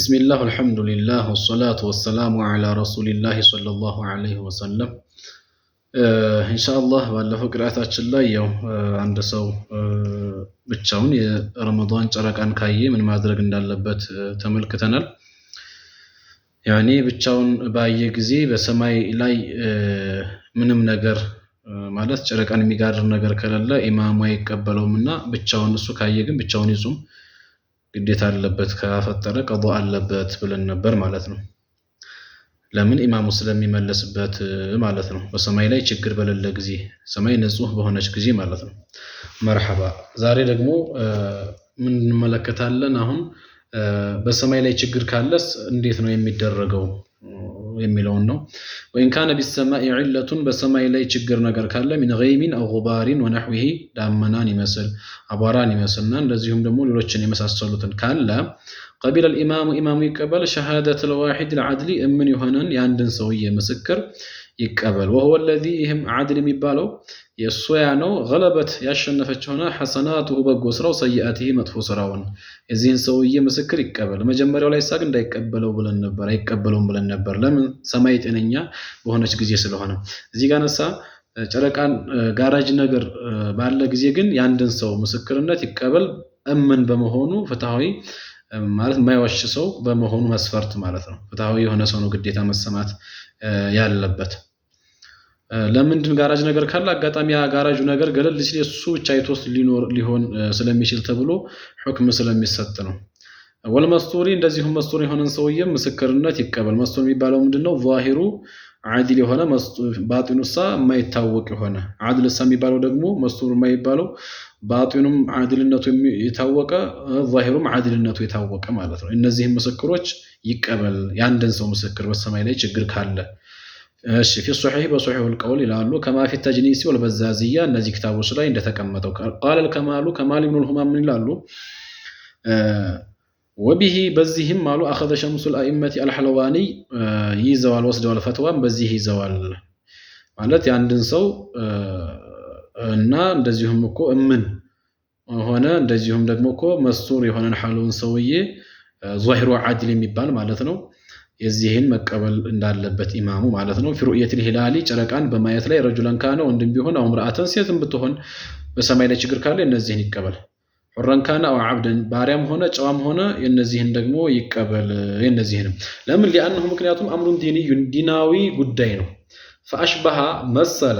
بسم الله والحمد لله والصلاة والسلام على رسول الله صلى الله عليه وسلم إن شاء الله ባለፈው ቅራአታችን ላይ ያው አንድ ሰው ብቻውን የረመዳን ጨረቃን ካየ ምን ማድረግ እንዳለበት ተመልክተናል። ያኔ ብቻውን ባየ ጊዜ በሰማይ ላይ ምንም ነገር ማለት ጨረቃን የሚጋርድ ነገር ከሌለ ኢማሙ አይቀበለውምና ብቻውን እሱ ካየ ግን ብቻውን ይጹም ግዴታ አለበት ካፈጠረ ቀዶ አለበት ብለን ነበር ማለት ነው። ለምን ኢማሙ ስለሚመለስበት ማለት ነው። በሰማይ ላይ ችግር በሌለ ጊዜ ሰማይ ንጹህ በሆነች ጊዜ ማለት ነው። መርሐባ ዛሬ ደግሞ ምን እንመለከታለን? አሁን በሰማይ ላይ ችግር ካለስ እንዴት ነው የሚደረገው የሚለውን ነው። ወይን ካነ ቢሰማኢ ዒለቱን በሰማይ ላይ ችግር ነገር ካለ ሚን ገይሚን አው ጉባሪን ወነሕዊሂ ዳመናን ይመስል አቧራን ይመስልና እንደዚሁም ደግሞ ሌሎችን የመሳሰሉትን ካለ ቀቢለ الإمام ኢማሙ ይቀበል ሸሃደተ الواحد العدل እምን ይሆነን የአንድን ሰውዬ ምስክር ይቀበል። وهو الذي ይህም ዓድል የሚባለው የእሱ ያ ነው ገለበት ያሸነፈች ሆነ ሐሰናቱሁ በጎ ስራው ሰይአቲሂ መጥፎ ስራውን የዚህን ሰውዬ ምስክር ይቀበል። መጀመሪያው ላይ ሳግ እንዳይቀበለው ብለን ነበር አይቀበለውም ብለን ነበር። ለምን? ሰማይ ጤነኛ በሆነች ጊዜ ስለሆነ። እዚህ ጋር ነሳ ጨረቃን ጋራጅ ነገር ባለ ጊዜ ግን የአንድን ሰው ምስክርነት ይቀበል እምን በመሆኑ ፍትሃዊ ማለት ማይዋሽ ሰው በመሆኑ መስፈርት ማለት ነው። ፍትሃዊ የሆነ ሰው ነው ግዴታ መሰማት ያለበት። ለምንድን ጋራጅ ነገር ካለ አጋጣሚ ያ ጋራጁ ነገር ገለል ሲል እሱ ብቻ አይቶስ ሊሆን ስለሚችል ተብሎ ሁክም ስለሚሰጥ ነው። ወልመስጡሪ እንደዚሁም መስጡር የሆነን ሰውዬ ምስክርነት ይቀበል። መስጡር የሚባለው ምንድነው? ዛሂሩ ዓዲል የሆነ ባጢኑሳ የማይታወቅ የሆነ ዓድልሳ የሚባለው ደግሞ መስጡር የማይባለው ባጢኑም ዓድልነቱ የታወቀ ዛሂሩም ዓድልነቱ የታወቀ ማለት ነው። እነዚህም ምስክሮች ይቀበል የአንድን ሰው ምስክር በሰማይ ላይ ችግር ካለ። እሺ في الصحيح بصحيح القول ይላሉ كما في التجنيس والبزازية እነዚህ ክታቦች ላይ እንደተቀመጠው قال الكمال كمال ابن الهمام ምን ይላሉ? وبه በዚህም አሉ اخذ شمس الائمه الحلواني ይዘዋል ወስደዋል ፈትዋም በዚህ ይዘዋል ማለት የአንድን ሰው እና እንደዚሁም እኮ እምን ሆነ እንደዚሁም ደግሞ እኮ መስጡር የሆነን ሐሉን ሰውዬ ዛሂሩ ዓድል የሚባል ማለት ነው የዚህን መቀበል እንዳለበት ኢማሙ ማለት ነው። في رؤية الهلال ጨረቃን በማየት ላይ ረጁላን ካነ ወንድም ቢሆን አው ምራአተን ሴትም ብትሆን በሰማይ ላይ ችግር ካለ እነዚህን ይቀበል። ሑረን ካነ አው ዓብደን ባሪያም ሆነ ጨዋም ሆነ የነዚህን ደግሞ ይቀበል። የነዚህንም ለምን? لانه ምክንያቱም አምሩን ዲናዊ ጉዳይ ነው። فاشبه መሰለ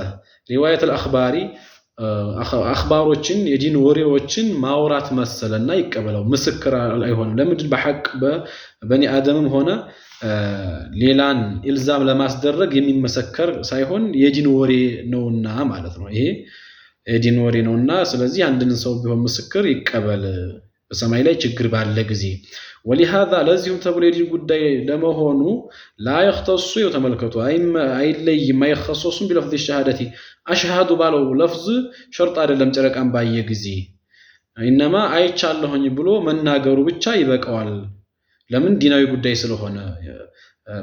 ሪዋየት الأخبار አኽባሮችን የዲን ወሬዎችን ማውራት መሰለና ይቀበለው ምስክር አይሆንም። ለምንድን? በሐቅ በበኒ አደምም ሆነ ሌላን ኢልዛም ለማስደረግ የሚመሰከር ሳይሆን የዲን ወሬ ነውና ማለት ነው። ይሄ የዲን ወሬ ነውና ስለዚህ አንድን ሰው ቢሆን ምስክር ይቀበል በሰማይ ላይ ችግር ባለ ጊዜ። ولهذا ለዚሁም ተብሎ የዲን ጉዳይ ለመሆኑ لا يختص የተመልከቱ አይለይ ማይخصصም بلفظ الشهادة አሽሃዱ ባለው ለፍዝ ሸርጥ አይደለም። ጨረቃን ባየ ጊዜ انما አይቻለሁኝ ብሎ መናገሩ ብቻ ይበቃዋል። ለምን? ዲናዊ ጉዳይ ስለሆነ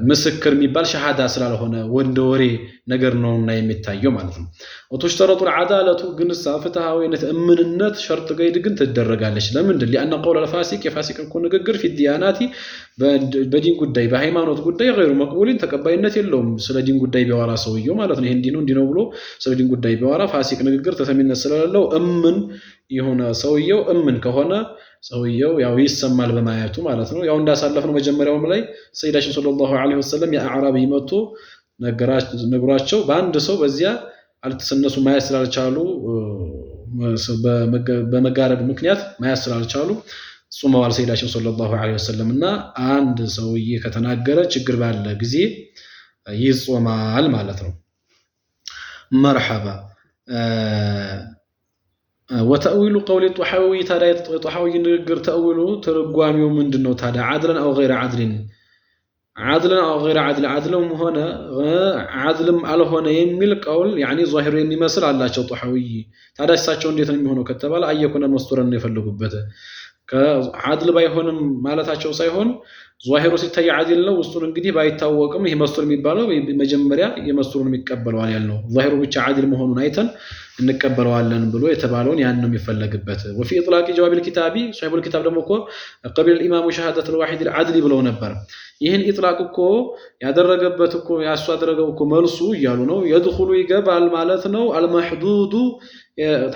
ምስክር የሚባል ሸሃዳ ስላልሆነ ወንደ ወሬ ነገር ነውና የሚታየው ማለት ነው። ወተሽተረጡ العداله ግን ፍትሃዊነት እምንነት ሸርጥ ገይድ ግን ትደረጋለች። ለምንድን? لأن قول الفاسق የፋሲቅ እኮ ንግግር في الديانات በዲን ጉዳይ በሃይማኖት ጉዳይ غير مقبول ተቀባይነት የለውም። ስለ ዲን ጉዳይ ቢያወራ ሰውየው ማለት ነው ይሄን ዲኑ ብሎ ስለ ዲን ጉዳይ ቢያወራ ፋሲቅ ንግግር ተሰሚነት ስለሌለው እምን የሆነ ሰውየው እምን ከሆነ ሰውየው ያው ይሰማል በማየቱ ማለት ነው። ያው እንዳሳለፈው መጀመሪያውም ላይ ሰይዳችን ሰለላሁ ዐለይሂ ወሰለም የአዕራቢ መጥቶ ነግራቸው በአንድ ሰው በዚያ አልተሰነሱ ማየት ስላልቻሉ በመጋረድ ምክንያት ማየት ስላልቻሉ ጾመዋል ሰይዳችን ሰለላሁ ዐለይሂ ወሰለም። እና አንድ ሰውዬ ከተናገረ ችግር ባለ ጊዜ ይጾማል ማለት ነው። መርሐባ وتأويل قول الطحاوي تادا الطحاوي ንግግር ተأويሉ ተርጓሚው ምንድነው ታዲያ? عدلا او غير عدل عدلا او غير عدل عدلም ሆነ عدلም አልሆነ የሚል ቀውል يعني ظاهر የሚመስል አላቸው طحاوي። ታዲያ እሳቸው እንዴት ነው የሚሆነው ከተባለ አየኩነ መስጡረን ነው የፈለጉበት። ከዓድል ባይሆንም ማለታቸው ሳይሆን ዛሂሩ ሲታይ ዓዲል ነው ውስጡን እንግዲህ ባይታወቅም ይሄ መስቱር የሚባለው መጀመሪያ የመስቱሩን የሚቀበለዋል ያልነው ዛሂሩ ብቻ ዓዲል መሆኑን አይተን እንቀበለዋለን ብሎ የተባለውን ያን ነው የሚፈለግበት وفي اطلاق جواب الكتاب صاحب الكتاب ደግሞ እኮ قبل الامام شهاده الواحد العدل ብለው ነበር ይሄን ኢጥላቅ እኮ ያደረገበት እኮ ያሱ አደረገው እኮ መልሱ ይያሉ ነው يدخل ይገባል ማለት ነው المحدود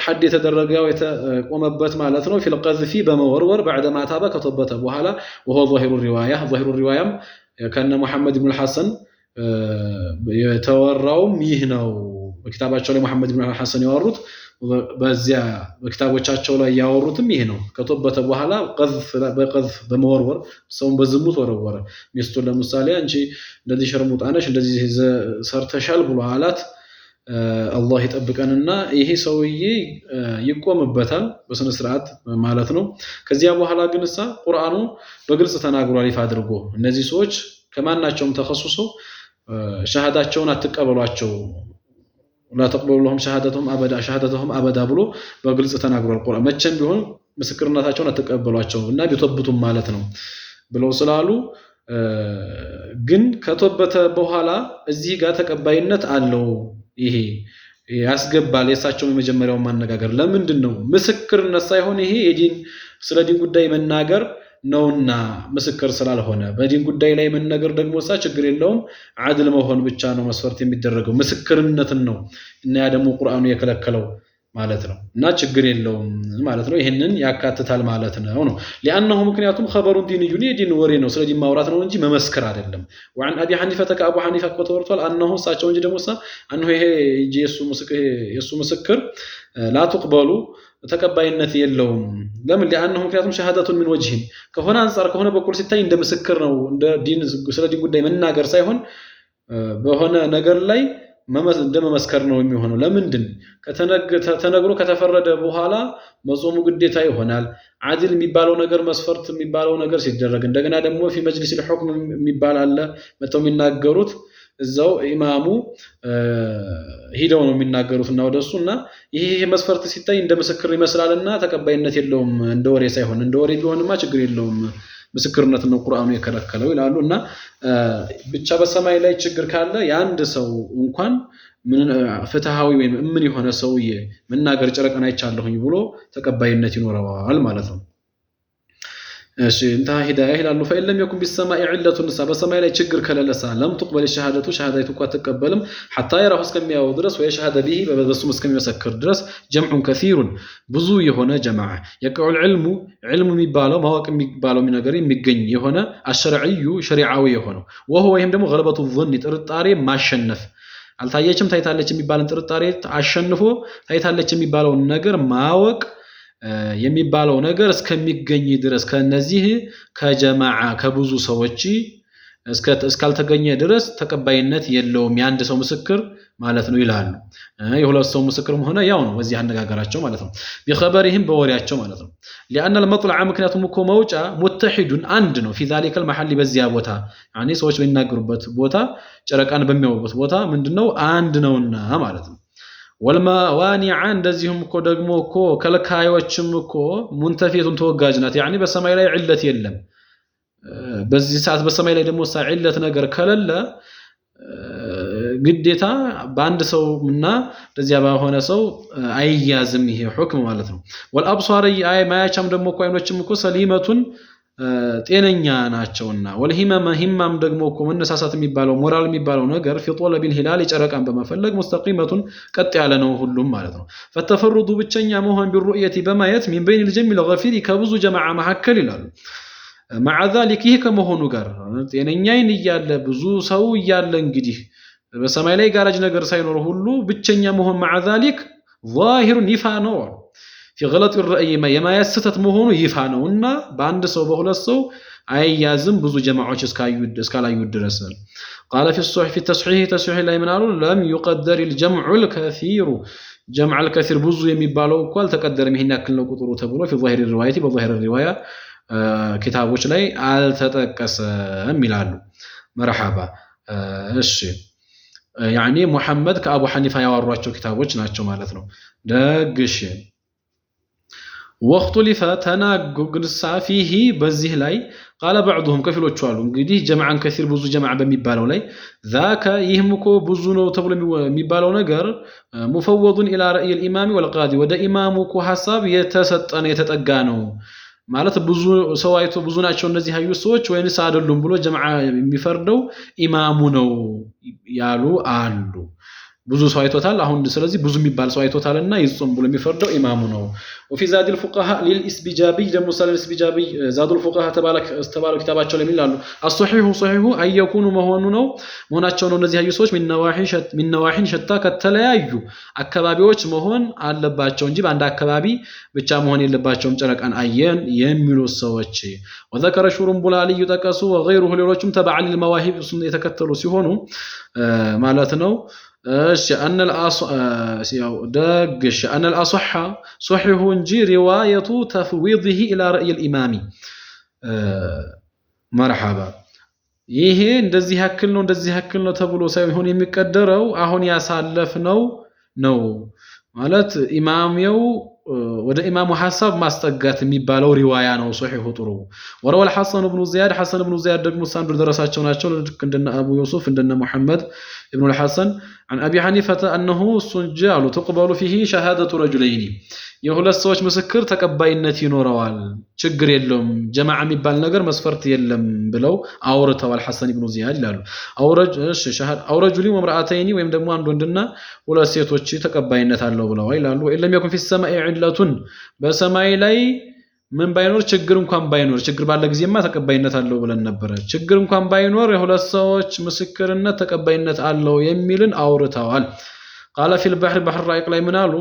حد የተደረገው የተቆመበት ማለት ነው في القذف በመወርወር بعد ما تاب ከተበተ በኋላ وهو ظاهر الروايه كان محمد بن الحسن የተወራውም ይህ ነው በኪታባቸው ላይ መሐመድ ኢብኑ ሐሰን ያወሩት በዚያ በኪታቦቻቸው ላይ ያወሩትም ይሄ ነው ከተወበተ በኋላ በቀዝፍ በመወርወር ሰውን በዝሙት ወረወረ ሚስቱን ለምሳሌ አንቺ እንደዚህ ሸርሙጣነሽ እንደዚህ ሰርተሻል ብሎ አላት አላህ ይጠብቀንና ይሄ ሰውዬ ይቆምበታል በስነ ስርዓት ማለት ነው ከዚያ በኋላ ግንሳ ቁርአኑ በግልጽ ተናግሯል ይፋ አድርጎ እነዚህ ሰዎች ከማናቸውም ተخصص ሸሃዳቸውን አትቀበሏቸው ولا تقبلوا لهم شهادتهم ابدا ብሎ በግልጽ ተናግሯል ቁርአን መቼም ቢሆን ምስክርነታቸውን አትቀበሏቸው እና ቢተብቱም ማለት ነው ብለው ስላሉ ግን ከተበተ በኋላ እዚህ ጋር ተቀባይነት አለው ይሄ ያስገባል የሳቸው የመጀመሪያው ማነጋገር ለምንድነው ምስክርነት ሳይሆን ይሄ የዲን ስለ ዲን ጉዳይ መናገር ነውና ምስክር ስላልሆነ በዲን ጉዳይ ላይ መነገር ደግሞ ችግር የለውም ዓድል መሆን ብቻ ነው መስፈርት የሚደረገው ምስክርነትን ነው እና ያ ደግሞ ቁርአኑ የከለከለው ማለት ነው እና ችግር የለውም ማለት ነው ይሄንን ያካትታል ማለት ነው لانه ምክንያቱም خبر ديني የዲን ወሬ ነው ስለዚህ ማውራት ነው እንጂ መመስከር አይደለም وعن ابي حنيفه كابو حنيفه ከተወርቷል انه ሳቸው እንጂ ደግሞ انه ይሄ የሱ ምስክር لا تقبلوا ተቀባይነት የለውም ለምን لانه ምክንያቱም ሸሃዳቱን من وجه ከሆነ አንፃር ከሆነ በኩል ሲታይ እንደ ምስክር ነው እንደ ዲን ስለ ዲን ጉዳይ መናገር ሳይሆን በሆነ ነገር ላይ እንደመመስከር ነው የሚሆነው ለምንድን ከተነግሮ ከተፈረደ በኋላ መጾሙ ግዴታ ይሆናል ዓድል የሚባለው ነገር መስፈርት የሚባለው ነገር ሲደረግ እንደገና ደግሞ في مجلس الحكم የሚባል አለ መተው የሚናገሩት እዛው ኢማሙ ሄደው ነው የሚናገሩትና ወደሱና ይሄ መስፈርት ሲታይ እንደ ምስክር ይመስላልና ተቀባይነት የለውም እንደ ወሬ ሳይሆን እንደ ወሬ ቢሆንማ ችግር የለውም ምስክርነት ነው ቁርአኑ የከለከለው ይላሉና ብቻ በሰማይ ላይ ችግር ካለ ያንድ ሰው እንኳን ምን ፍትሃዊ ወይም ምን የሆነ ሰውዬ መናገር ጨረቀና አይቻለሁኝ ብሎ ተቀባይነት ይኖረዋል ማለት ነው እሺ እንታ ሂዳያ ይላሉ فإن لم يكن بالسماء علة النساء በሰማይ ላይ ችግር ከለለሳ لم تقبل الشهادة ሸሃዳይቱ ተቀበልም حتى يراه እስከሚያው ድረስ ወይ ሸሃዳ به በበሱ እስከሚመሰክር ድረስ جمع كثير ብዙ የሆነ جماعه يقع العلم علم የሚባለው ማወቅ የሚባለው ነገር የሚገኝ የሆነ الشرعي شريعاዊ የሆነው وهو ይሄም ደግሞ غلبة الظن ጥርጣሬ ማሸነፍ አልታየችም ታይታለች የሚባልን ጥርጣሬ አሸንፎ ታይታለች የሚባለው ነገር ማወቅ የሚባለው ነገር እስከሚገኝ ድረስ ከነዚህ ከጀማዓ ከብዙ ሰዎች እስካልተገኘ ድረስ ተቀባይነት የለውም ያንድ ሰው ምስክር ማለት ነው ይላሉ የሁለት ሰው ምስክርም ሆነ ያው ነው በዚህ አነጋገራቸው ማለት ነው بخبرهم በወሪያቸው ማለት ነው لان المطلع ምክንያቱም እኮ መውጫ متحد አንድ ነው في ذلك المحل በዚያ ቦታ يعني ሰዎች በሚናገሩበት ቦታ ጨረቃን በሚያውበት ቦታ ምንድነው አንድ ነውና ማለት ነው والموانع እንደዚሁም እኮ ደግሞ እኮ ከልካዮችም እኮ ሙንተፊቱን ተወጋጅናት يعني በሰማይ ላይ ዒለት የለም በዚህ ሰዓት በሰማይ ላይ ደግሞ ዒለት ነገር ከለለ ግዴታ በአንድ ሰውና ለዚያ ባሆነ ሰው አይያዝም ይሄ ሁክም ማለት ነው والابصار አይ ማያቻም ደግሞ እኮ አይኖችም እኮ ሰሊመቱን ጤነኛ ናቸውና ወልሂማም ደግሞ እኮ መነሳሳት የሚባለው ሞራል የሚባለው ነገር في طلب الهلال ጨረቃን በመፈለግ مستقيمة ቀጥ ያለ ነው ሁሉም ማለት ነው فتفرض ብቸኛ መሆን بالرؤيه በማየት من بين الجمع الغفير ከብዙ ጀማዓ መሐከል ይላሉ مع ذلك ይሄ ከመሆኑ ጋር ጤነኛይን ይያለ ብዙ ሰው ይያለ እንግዲህ በሰማይ ላይ ጋራጅ ነገር ሳይኖር ሁሉ ብቸኛ መሆን مع ذلك ظاهر يفا ነው في غلط الرأي ما يستت መሆኑ ይፋ ነውና በአንድ ሰው በሁለት ሰው አይያዝም ብዙ ጀማዓዎች እስካላዩ ድረስ قال في الصحيح في التصحيح ላይ ምናሉ لم يقدر الجمع الكثير جمع الكثير ብዙ የሚባለው እኮ አልተቀደረም ይሄን ያክል ነው ቁጥሩ ተብሎ في ظاهر الروايه بظاهر الروايه ኪታቦች ላይ አልተጠቀሰም ይላሉ مرحبا እሺ يعني محمد ከአቡ ሐኒፋ ያወሯቸው ኪታቦች ናቸው ማለት ነው ደግሽ واختلف تناقض فيه بزيه لاي قال بعضهم كفلوቹ አሉ እንግዲህ جمعا كثير ብዙ جمع በሚባለው ላይ ذاك ይህምኮ ብዙ ነው ተብሎ የሚባለው ነገር مفوض الى راي الامام والقاضي ወደ ኢማሙ ኮ ሐሳብ የተሰጠነ የተጠጋ ነው ማለት ብዙ ሰው አይቶ ብዙ ናቸው እነዚህ ያዩ ሰዎች ወይንስ አይደሉም ብሎ جمع የሚፈርደው ኢማሙ ነው ያሉ አሉ ብዙ ሰው አይቶታል አሁን ስለዚህ ብዙ የሚባል ሰው አይቶታልና ይጾም ብሎ የሚፈርደው ኢማሙ ነው وفي زاد الفقهاء للاسبجابي ደግሞ سال الاسبجابي زاد الفقهاء ተባረክ كتابቸው ላይ ይላሉ الصحيح صحيح اي يكون መሆናቸው ነው እነዚህ ያዩ ሰዎች من نواحي شتى ከተለያዩ አካባቢዎች መሆን አለባቸው እንጂ በአንድ አካባቢ ብቻ መሆን የለባቸውም ጨረቃን አየን የሚሉ ሰዎች وذكر شرنبلالي يጠቀሱ وغيره ሌሎችም تبع للمواهب የተከተሉ ሲሆኑ ማለት ነው أن الأصح صحيح انجي رواية تفويضه إلى رأي الإمام مرحبا ይሄ እንደዚህ ያክል ነው ተብሎ ሳይሆን የሚቀደረው አሁን ያሳለፍነው ነው ማለት ኢማሚው ወደ ኢማሙ ሐሳብ ማስጠጋት የሚባለው ሪዋያ ነው ሶሒሁ ጥሩ ወራው الحسن بن زياد ደግሞ ሳንዱ ደረሳቸው ናቸው እንደነ አቡ ዩሱፍ እንደነ መሐመድ ابن الحسن عن ابي حنيفه انه سنجال تقبل فيه شهاده رجلين የሁለት ሰዎች ምስክር ተቀባይነት ይኖረዋል ችግር የለም ጀማዓ የሚባል ነገር መስፈርት የለም ብለው አውርተዋል ሐሰን ኢብኑ ዚያድ ይላሉ አውረጁሊ ወምራአተይኒ ወይም ደግሞ አንድ ወንድና ሁለት ሴቶች ተቀባይነት አለው ብለው ይላሉ ኢለም يكن في السماء علة በሰማይ ላይ ምን ባይኖር ችግር እንኳን ባይኖር ችግር ባለ ጊዜማ ተቀባይነት አለው ብለን ነበር ችግር እንኳን ባይኖር የሁለት ሰዎች ምስክርነት ተቀባይነት አለው የሚልን አውርተዋል قال في البحر بحر رايق ላይ ምናሉ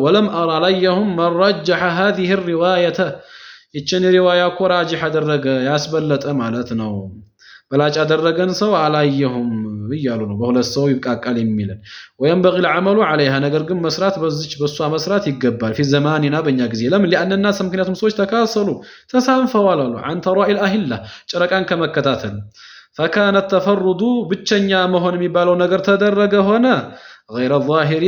ولم ارى عليهم من رجح هذه الروايه ይችን ሪዋያ ኮራጅህ አደረገ ያስበለጠ ማለት ነው በላጭ አደረገን ሰው አላየሁም ይያሉ ነው በሁለት ሰው ይብቃቃል የሚልን وينبغي العمل عليها ነገር ግን መስራት በዚች በሷ መስራት ይገባል في زماننا በእኛ ጊዜ ለምን لاننا ምክንያቱም ሰዎች ተካሰሉ ተሳንፈዋል አሉ عن تراء الاهله ጨረቃን ከመከታተል فكان التفرد ብቸኛ መሆን የሚባለው ነገር ተደረገ ሆነ غير الظاهر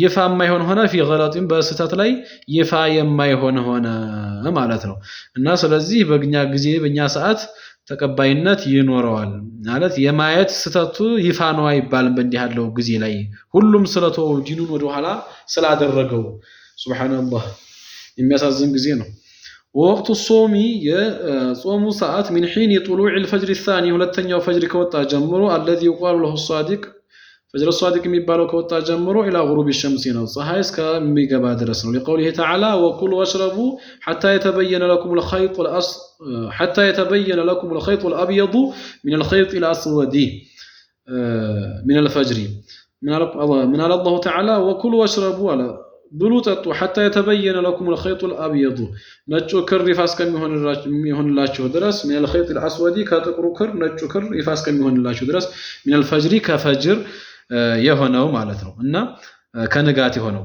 ይፋ የማይሆን ሆነ في غلط በስተት ላይ ይፋ የማይሆን ሆነ ማለት ነው እና ስለዚህ በእኛ ጊዜ በእኛ ሰዓት ተቀባይነት ይኖረዋል ማለት የማየት ስተቱ ይፋ ነው አይባልም በእንዲህ ያለው ጊዜ ላይ ሁሉም ስለተው ዲኑን ወደ ኋላ ስላደረገው ሱብሃንአላህ የሚያሳዝን ጊዜ ነው ወቅቱ ጾሚ የጾሙ ሰዓት من حين طلوع الفجر الثاني ሁለተኛው ፈጅር ከወጣ ጀምሮ الذي يقال له الصادق فجر الصادق የሚባለው ከወጣ ጀምሮ الى غروب الشمس ነው ፀሐይ እስከሚገባ ድረስ ነው لقوله تعالى وكلوا واشربوا حتى يتبين لكم الخيط الابيض من الخيط الاسود من الفجر من الله تعالى وكلوا واشربوا على ብሉ ጠጡ حتى يتبين لكم الخيط الابيض ነጩ ክር ይፋስ ከሚሆንላችሁ ድረስ من الخيط الاسود ከጥቁሩ ክር ነጩ ክር ይፋስ ከሚሆንላችሁ ድረስ من الفجر ከፈጅር የሆነው ማለት ነው እና ከንጋት የሆነው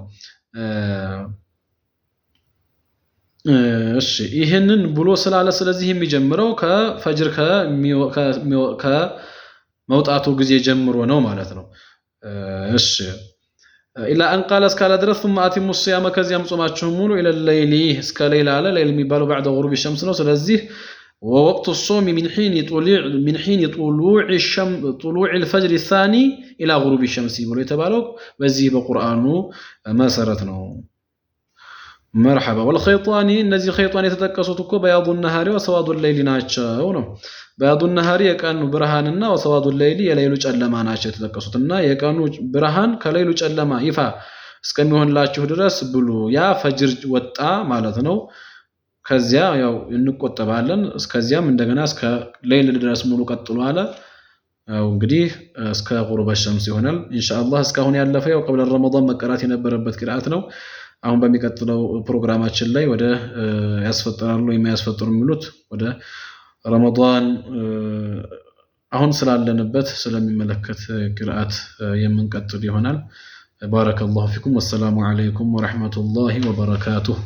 እሺ ይሄንን ብሎ ስላለ ስለዚህ የሚጀምረው ከፈጅር ከመውጣቱ ጊዜ ጀምሮ ነው ማለት ነው እሺ إلا أن قال اسكال درس ثم أتم الصيام كزيام صوماتكم مولو إلى الليل اسك ليل على ليل ميبالو بعد غروب الشمس نو سلازيه ووقت الصوم من حين طلوع الفجر الثاني إلى غروب الشمس ولو يتبالو بزيه بقرآنه مسارتنا مرحبا والخيطاني الذي خيطاني تتكسوتكو بياض النهار وسواد الليل ናቸው ነው بياض النهار የቀኑ ብርሃንና وسواد الليل የሌሉ ጨለማ ናቸው ተተከሱትና የቀኑ ብርሃን ከሌሉ ጨለማ ይፋ እስከሚሆንላችሁ ድረስ ብሉ ያ ፈጅር ወጣ ማለት ነው ከዚያ ያው እንቆጠባለን እስከዚያም እንደገና እስከ ሌሊት ድረስ ሙሉ ቀጥሉ አለ ያው እንግዲህ እስከ غروب الشمس ይሆናል ኢንሻአላህ እስካሁን ያለፈው ያው قبل رمضان መቀራት የነበረበት ቅርአት ነው አሁን በሚቀጥለው ፕሮግራማችን ላይ ወደ ያስፈጥራሉ የማያስፈጥሩ የሚሉት ወደ ረመዳን አሁን ስላለንበት ስለሚመለከት ቅርአት የምንቀጥል ይሆናል ባረከላሁ ፊኩም ወሰላሙ አለይኩም ወራህመቱላሂ ወበረካቱሁ